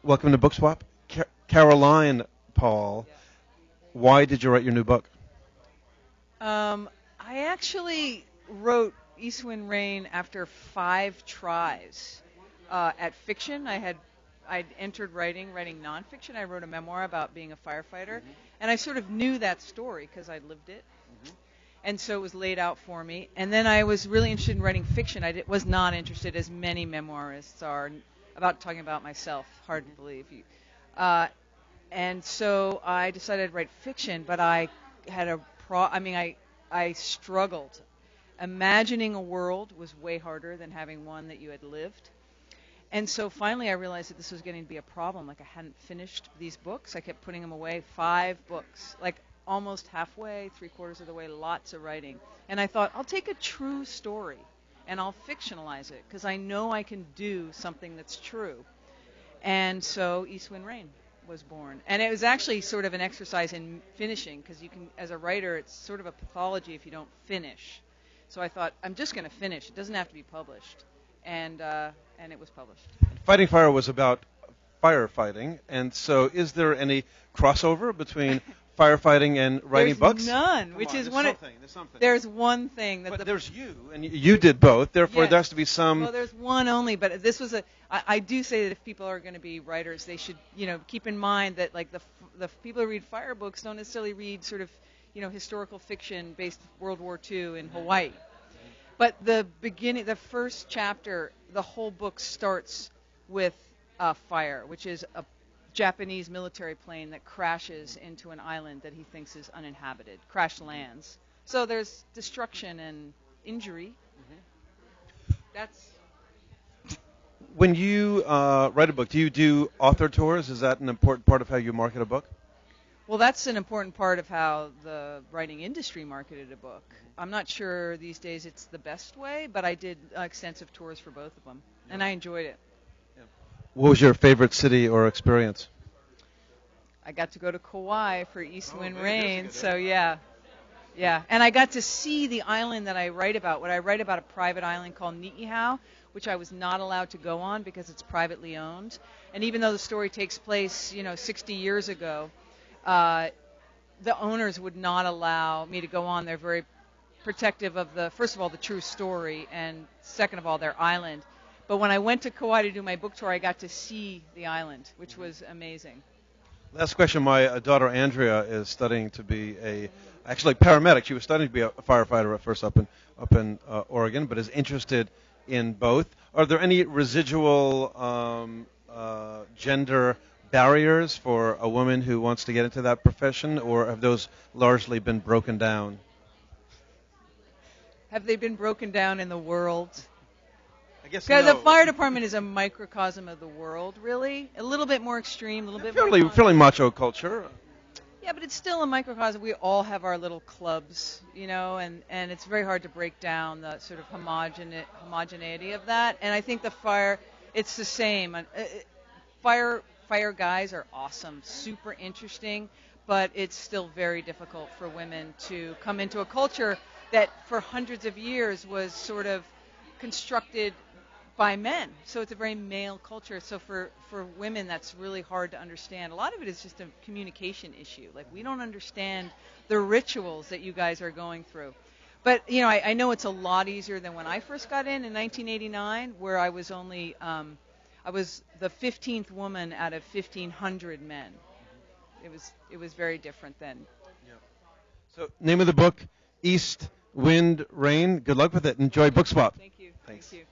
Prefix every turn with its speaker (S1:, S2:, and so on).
S1: Welcome to Bookswap. Caroline, Paul, why did you write your new book?
S2: I actually wrote East Wind Rain after 5 tries at fiction. I'd entered writing nonfiction. I wrote a memoir about being a firefighter, and I sort of knew that story because I'd lived it. And so it was laid out for me. And then I was really interested in writing fiction. Was not interested, as many memoirists are, about talking about myself. Hard to believe. And so I decided to write fiction, but I had I struggled. Imagining a world was way harder than having one that you had lived. And so finally I realized that this was getting to be a problem. Like, I hadn't finished these books. I kept putting them away. 5 books. Like, almost halfway, 3/4 of the way, lots of writing. And I thought, I'll take a true story and I'll fictionalize it because I know I can do something that's true. And so East Wind Rain was born. And it was actually sort of an exercise in finishing, because you can, as a writer, it's sort of a pathology if you don't finish. So I thought, I'm just going to finish. It doesn't have to be published. And it was published.
S1: Fighting Fire was about firefighting, and so is there any crossover between firefighting and writing books?
S2: None, which is one.
S1: There's something.
S2: There's one thing that.
S1: But there's you, and you did both. Therefore,
S2: yes.
S1: there has to be some.
S2: Well, there's one only, but this was I do say that if people are going to be writers, they should, keep in mind that, like, the people who read fire books don't necessarily read sort of, historical fiction based World War II in Hawaii. But the first chapter, the whole book starts with a fire, which is a Japanese military plane that crashes into an island that he thinks is uninhabited, crash lands. So there's destruction and injury. That's.
S1: When you write a book, do you do author tours? Is that an important part of how you market a book?
S2: Well, that's an important part of how the writing industry marketed a book. I'm not sure these days it's the best way, but I did extensive tours for both of them, and I enjoyed it.
S1: What was your favorite city or experience?
S2: I got to go to Kauai for East Wind Rain, so yeah. And I got to see the island that I write about. What I write about, a private island called Ni'ihau, which I was not allowed to go on because it's privately owned. And even though the story takes place, 60 years ago, the owners would not allow me to go on. They're very protective of first of all, the true story, and second of all, their island. But when I went to Kauai to do my book tour, I got to see the island, which was amazing.
S1: Last question. My daughter Andrea is studying to be actually paramedic. She was studying to be a firefighter at first up in Oregon, but is interested in both. Are there any residual gender barriers for a woman who wants to get into that profession, or have those largely been broken down?
S2: Have they been broken down in the world?
S1: I guess
S2: because
S1: no.
S2: the fire department is a microcosm of the world, really. A little bit more extreme, a little bit more
S1: fairly macho culture.
S2: Yeah, but it's still a microcosm. We all have our little clubs, and it's very hard to break down the sort of homogeneity of that. And I think the fire, it's the same. Fire guys are awesome, super interesting, but it's still very difficult for women to come into a culture that for hundreds of years was sort of constructed by men. So it's a very male culture. So for women, that's really hard to understand. A lot of it is just a communication issue. Like, we don't understand the rituals that you guys are going through. But, I know it's a lot easier than when I first got in 1989, where I was only, I was the 15th woman out of 1,500 men. It was very different then.
S1: Yeah. So, name of the book, East Wind Rain. Good luck with it. Enjoy Bookswap.
S2: Thank you.
S1: Thanks.
S2: Thank you.